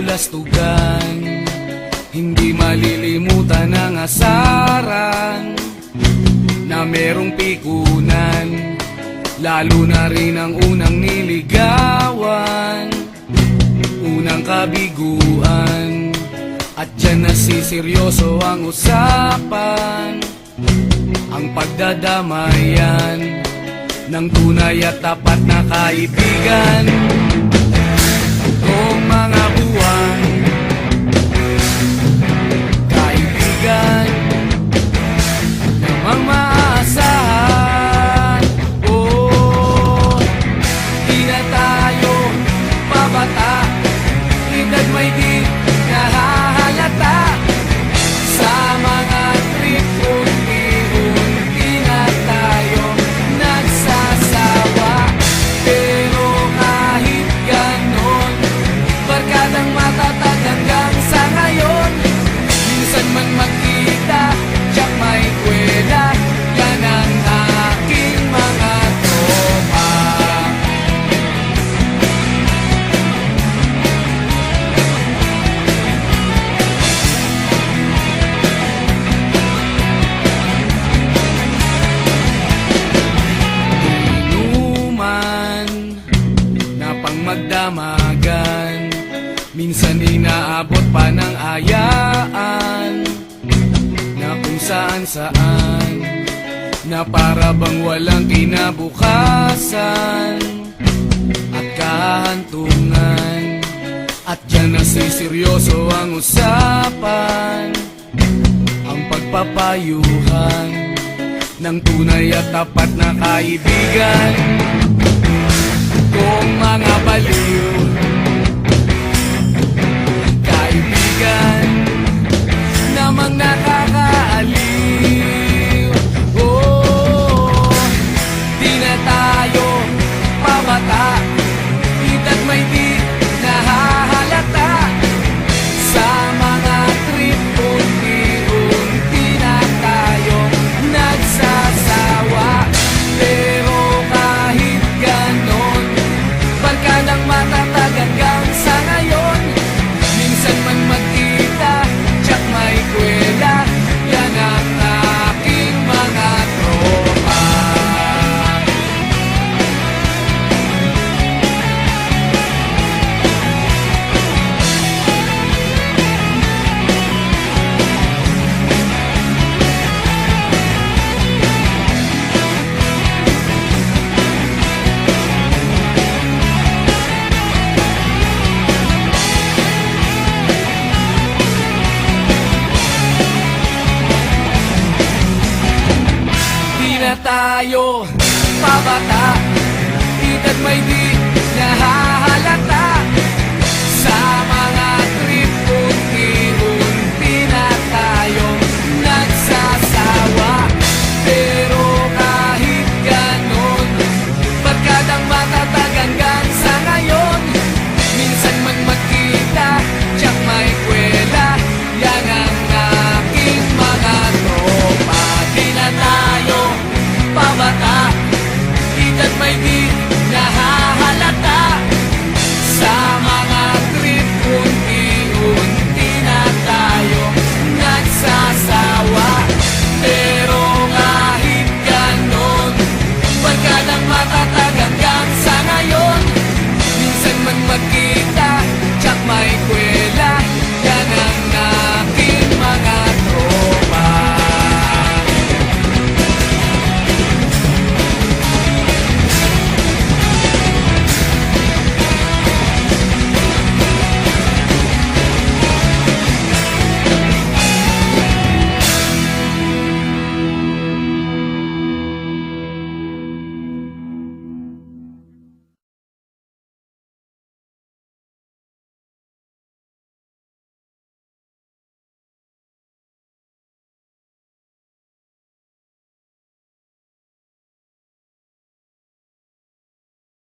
kabulastugan. Hindi malilimutan ang asaran na merong pikunan, lalo na rin ang unang niligawan, unang kabiguan. At dyan nasiseryoso ang usapan, ang pagdadamayan ng tunay at tapat na kaibigan. Kung mga buwan, kaibigan namang maaasahan. Oh, di na tayo pabata, edad may di nahahalata. Sa mga trip, unti-unti na tayo nagsasawa. Pero kahit ganon, barkadang matatag hanggang sa ngayon. Minsan man magkita, tiyak may kwela, yan ang aking mga tropa. Inuman na pang magdamagan, minsan inaabot pa ng ayaan, na kung saan-saan, na para bang walang kinabukasan at kahantungan. At dyan nasiseryoso ang usapan, ang pagpapayuhan ng tunay at tapat na kaibigan. Kung mga baliw, kaibigan namang nakakaaliw. Oh, di na tayo pabata, edad may di nahahalata. Sa mga trip, unti-unti na tayo nagsasawa. Pero kahit ganon, barkadang matatag hanggang sa ngayon. Minsan man magkita, tiyak may kwela, yan ang aking mga tropa. Di na tayo pabata, edad may di